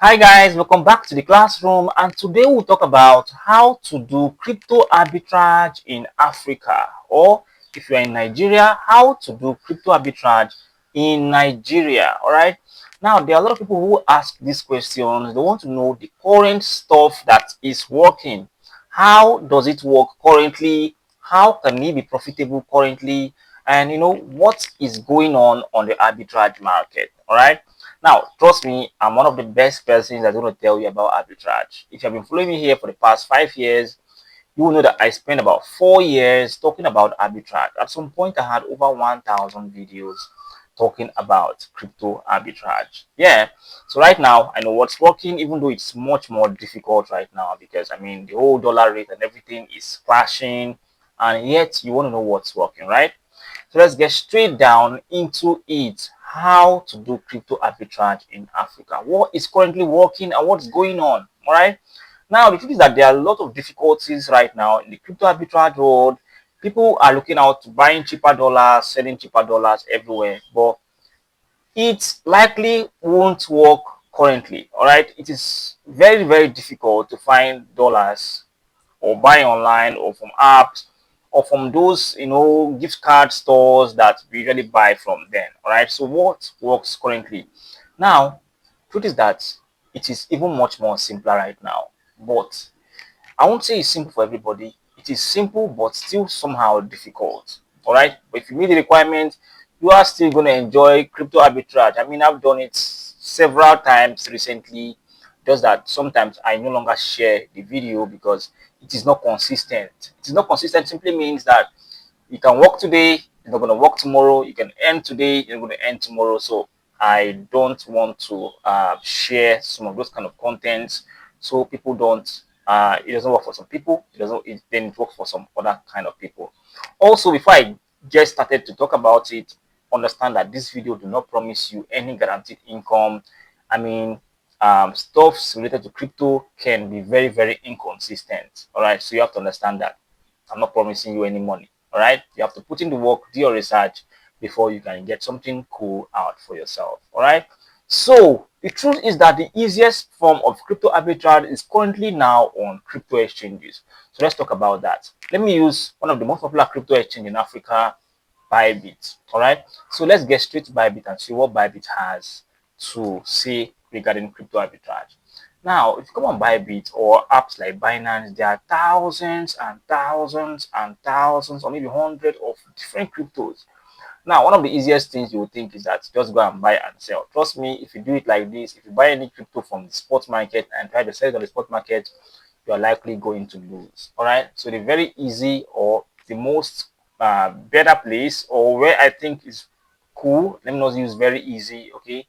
Hi guys, welcome back to the classroom, and today we'll talk about how to do crypto arbitrage in Africa, or if you're in Nigeria, how to do crypto arbitrage in Nigeria. All right. Now there are a lot of people who ask these questions. They want to know the current stuff that is working. How does it work currently? How can it be profitable currently? And what is going on the arbitrage market. All right. Now, trust me, I'm one of the best persons that's going to tell you about arbitrage. If you have been following me here for the past 5 years, you will know that I spent about 4 years talking about arbitrage. At some point, I had over 1,000 videos talking about crypto arbitrage. Yeah. So right now, I know what's working, even though it's much more difficult right now because the whole dollar rate and everything is crashing, and yet you want to know what's working, right? So let's get straight down into it. How to do crypto arbitrage in Africa. What is currently working and what's going on. All right. Now, the truth is that there are a lot of difficulties right now in the crypto arbitrage world. People are looking out to buying cheaper dollars, selling cheaper dollars everywhere, but it likely won't work currently. All right. It is very, very difficult to find dollars or buy online or from apps or from those gift card stores that we usually buy from them. All right. So what works currently? Now, truth is that it is even much more simpler right now. But I won't say it's simple for everybody. It is simple but still somehow difficult. All right. But if you meet the requirement, you are still going to enjoy crypto arbitrage. I've done it several times recently. Just that sometimes I no longer share the video because it is not consistent. It is not consistent simply means that you can work today, you're not going to work tomorrow. You can earn today, you're going to earn tomorrow. So I don't want to share some of those kind of contents so people don't. It doesn't work for some people. It doesn't. Then it works for some other kind of people. Also, before I get started to talk about it, understand that this video do not promise you any guaranteed income. I mean, stuffs related to crypto can be very, very inconsistent. All right, so you have to understand that. I'm not promising you any money. All right, you have to put in the work, do your research before you can get something cool out for yourself. All right. So the truth is that the easiest form of crypto arbitrage is currently now on crypto exchanges. So let's talk about that. Let me use one of the most popular crypto exchange in Africa, Bybit. All right. So let's get straight to Bybit and see what Bybit has to say regarding crypto arbitrage. Now, if you come on Bybit or apps like Binance, there are thousands and thousands and thousands, or maybe hundreds of different cryptos. Now, one of the easiest things you would think is that just go and buy and sell. Trust me, if you do it like this, if you buy any crypto from the spot market and try to sell it on the spot market, you are likely going to lose. All right. So the very easy or the most better place, or where I think is cool, let me not use very easy. Okay,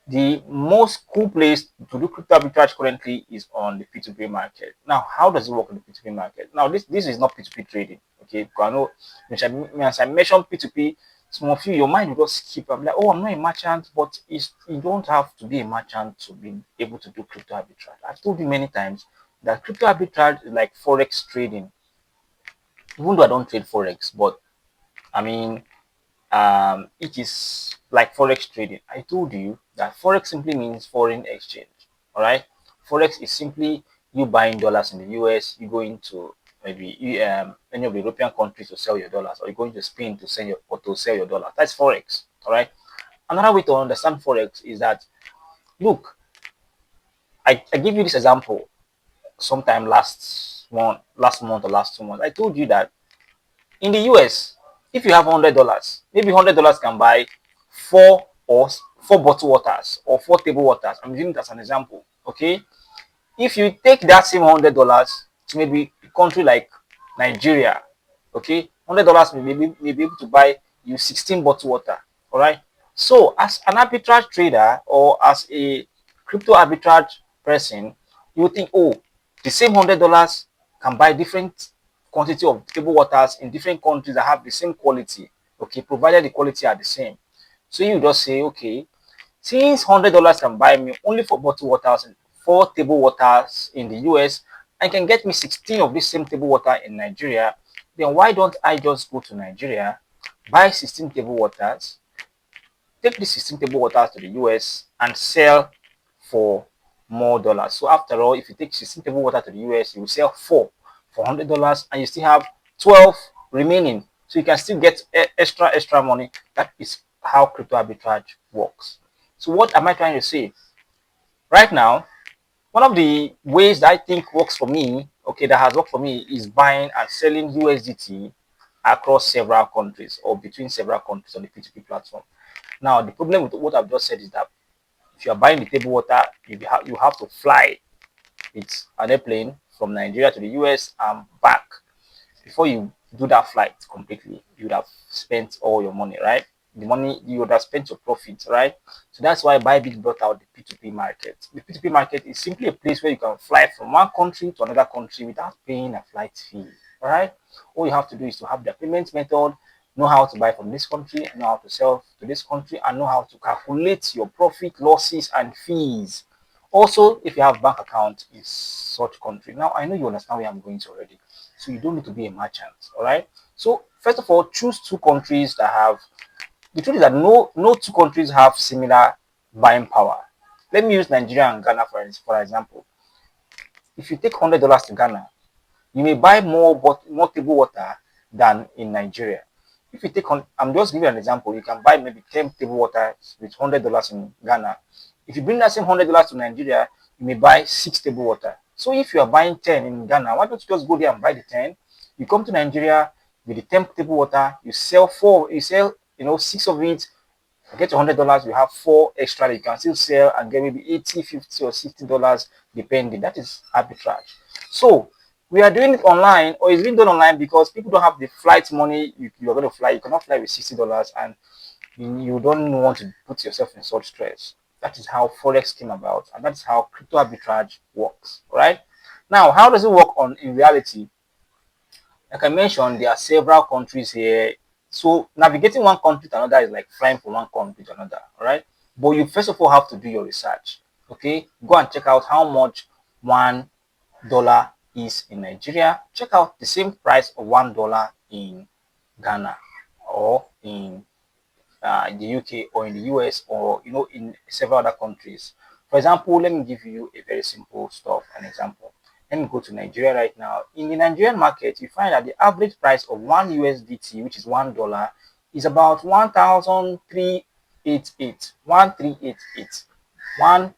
the most cool place to do crypto arbitrage currently is on the P2P market. Now, how does it work on the P2P market? Now, this is not P2P trading. Okay, because I know as I mentioned P2P, some of you, your mind will just skip. I'm like, oh, I'm not a merchant, but you don't have to be a merchant to be able to do crypto arbitrage. I've told you many times that crypto arbitrage is like forex trading. Even though I don't trade forex, but I mean, it is like forex trading. I told you that forex simply means foreign exchange. All right, forex is simply you buying dollars in the US. You go into maybe any of the European countries to sell your dollars, or you go into Spain to sell your dollars. That's forex. All right. Another way to understand forex is that look, I give you this example sometime last month or last 2 months. I told you that in the US, if you have $100, maybe $100 can buy four bottle waters or 4 table waters. I'm using it as an example. Okay. If you take that same $100 to maybe a country like Nigeria, okay, $100 may be able to buy you 16 bottle water. All right. So as an arbitrage trader or as a crypto arbitrage person, you would think, oh, the same $100 can buy different quantity of table waters in different countries that have the same quality. Okay, provided the quality are the same. So you just say, okay, since $100 can buy me only 4 bottle waters and 4 table waters in the US, and can get me 16 of this same table water in Nigeria, then why don't I just go to Nigeria, buy 16 table waters, take the 16 table waters to the US and sell for more dollars. So after all, if you take 16 table water to the US, you will sell 4 for $100 and you still have 12 remaining. So you can still get extra money. That is how crypto arbitrage works. So what am I trying to say? Right now, one of the ways that I think works for me, okay, that has worked for me is buying and selling USDT across several countries or between several countries on the P2P platform. Now, the problem with what I've just said is that if you are buying the table water, you have to fly with an airplane from Nigeria to the US and back. Before you do that flight completely, you would have spent all your money, right? The money you would have spent your profits, right? So that's why Bybit brought out the P2P market. The P2P market is simply a place where you can fly from one country to another country without paying a flight fee. All right. All you have to do is to have the payment method, know how to buy from this country, know how to sell to this country, and know how to calculate your profit, losses, and fees. Also, if you have bank account in such country. Now, I know you understand where I'm going to already. So you don't need to be a merchant. All right. So first of all, choose two countries that have. The truth is that no two countries have similar buying power. Let me use Nigeria and Ghana for example. If you take $100 to Ghana, you may buy more table water than in Nigeria. If you take on, I'm just giving you an example. You can buy maybe 10 table water with $100 in Ghana. If you bring that same $100 to Nigeria, you may buy 6 table water. So if you are buying 10 in Ghana, why don't you just go there and buy the 10? You come to Nigeria with the 10 table water, you sell 4, you sell 6 of it, get $100, you have 4 extra that you can still sell and get maybe 80, 50, or $60 depending. That is arbitrage. So we are doing it online, or it's being done online because people don't have the flight money. You're going to fly, you cannot fly with $60 and you don't want to put yourself in such stress. That is how Forex came about, and that's how crypto arbitrage works. Right now, how does it work in reality? Like I mentioned, there are several countries here. So navigating one country to another is like flying from one country to another, all right? But you first of all have to do your research. Okay, go and check out how much $1 is in Nigeria. Check out the same price of $1 in Ghana or in the UK or in the US or in several other countries. For example, let me give you a very simple stuff, an example. Let me go to Nigeria right now. In the Nigerian market, you find that the average price of one USDT, which is $1, is about 1,388. 1,388. $1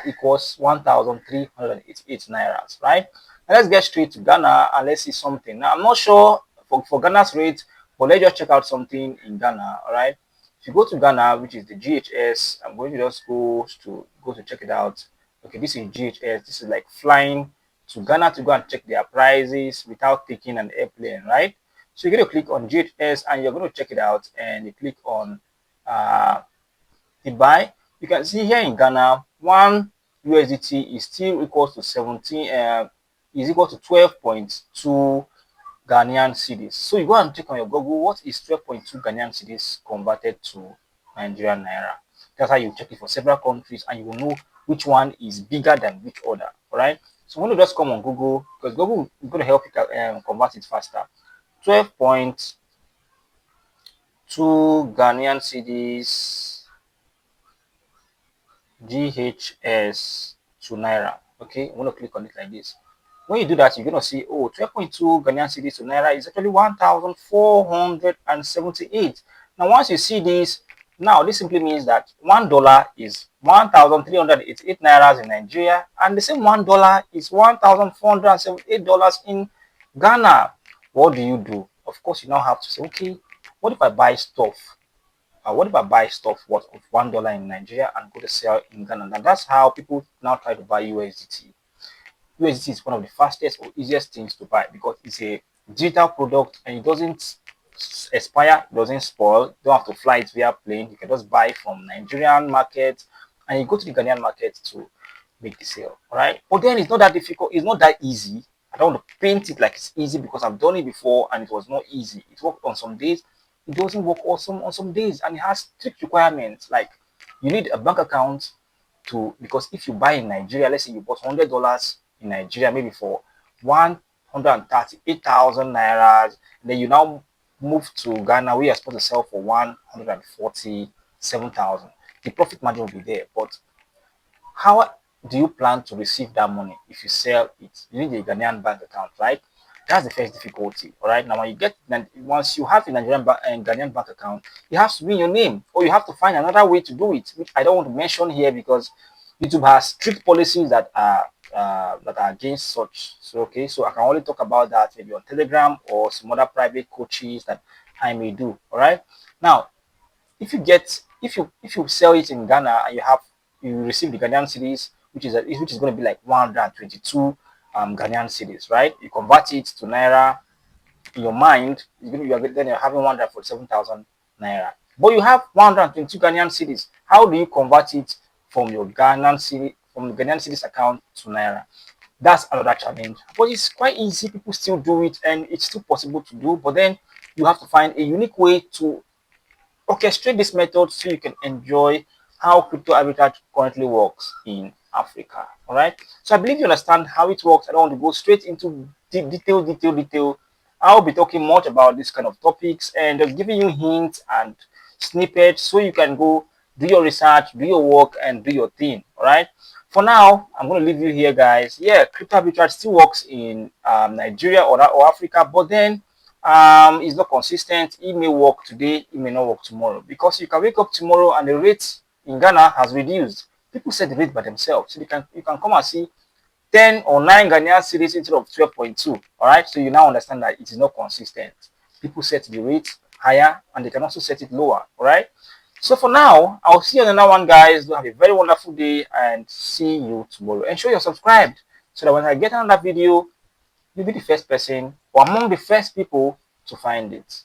equals 1,388 nairas, right? Now let's get straight to Ghana and let's see something. Now I'm not sure for Ghana's rate, but let's just check out something in Ghana, all right? If you go to Ghana, which is the GHS, I'm going to just go to check it out. Okay, this is GHS. This is like flying to Ghana to go and check their prices without taking an airplane, right? So you're going to click on GHS and you're going to check it out, and you click on the buy. You can see here in Ghana, one USDT is still equals to 17, is equal to 12.2 Ghanaian cedis. So you go and check on your Google, what is 12.2 Ghanaian cedis converted to Nigerian naira? That's how you check it for several countries, and you will know which one is bigger than which other. All right. So when you just come on Google, because Google is going to help you convert it faster. 12.2 Ghanaian cedis GHS to naira. Okay, I'm going to click on it like this. When you do that, you're going to see, oh, 12.2 Ghanaian cedis to naira is actually 1,478. Now, once you see this, now this simply means that $1 is 1,388 nairas in Nigeria, and the same $1 is $1,478 in Ghana. What do you do? Of course, you now have to say, okay, what if I buy stuff? What if I buy stuff worth of $1 in Nigeria and go to sell in Ghana? And that's how people now try to buy USDT. USDT is one of the fastest or easiest things to buy because it's a digital product and it doesn't expire, it doesn't spoil. You don't have to fly it via plane. You can just buy from Nigerian market and you go to the Ghanaian market to make the sale. All right. But then it's not that difficult. It's not that easy. I don't want to paint it like it's easy because I've done it before and it was not easy. It worked on some days. It doesn't work awesome on some days, and it has strict requirements. Like you need a bank account because if you buy in Nigeria, let's say you bought $100 in Nigeria, maybe for 138,000 nairas, then you now move to Ghana where you're supposed to sell for 147,000. The profit margin will be there, but how do you plan to receive that money if you sell it? You need a Ghanaian bank account, right? That's the first difficulty. All right. Now, when you get once you have a Ghanaian bank account, you have to be in your name, or you have to find another way to do it, which I don't want to mention here because YouTube has strict policies that are against such. So okay, so I can only talk about that maybe on Telegram or some other private coaches that I may do. All right. Now, if you sell it in Ghana and you receive the Ghanaian cedis, which is going to be like 122 Ghanaian cedis, right? You convert it to naira. In your mind, then you're having 147,000 naira. But you have 122 Ghanaian cedis. How do you convert it from your Ghanaian cedis account to naira? That's another challenge. But it's quite easy. People still do it, and it's still possible to do. But then you have to find a unique way to orchestrate this method so you can enjoy how crypto arbitrage currently works in Africa. All right. So I believe you understand how it works. I don't want to go straight into detail. I'll be talking much about this kind of topics and just giving you hints and snippets so you can go do your research, do your work, and do your thing. All right. For now, I'm going to leave you here, guys. Yeah, crypto arbitrage still works in Nigeria or Africa, but then it's not consistent. It may work today, it may not work tomorrow, because you can wake up tomorrow and the rate in Ghana has reduced. People set the rate by themselves, so you can come and see 10 or 9 Ghanaian cedis instead of 12.2. All right, so you now understand that it is not consistent. People set the rate higher and they can also set it lower. All right, so for now, I'll see you on another one, guys. Do have a very wonderful day and see you tomorrow. Ensure you're subscribed so that when I get another video, you'll be the first person or among the first people to find it.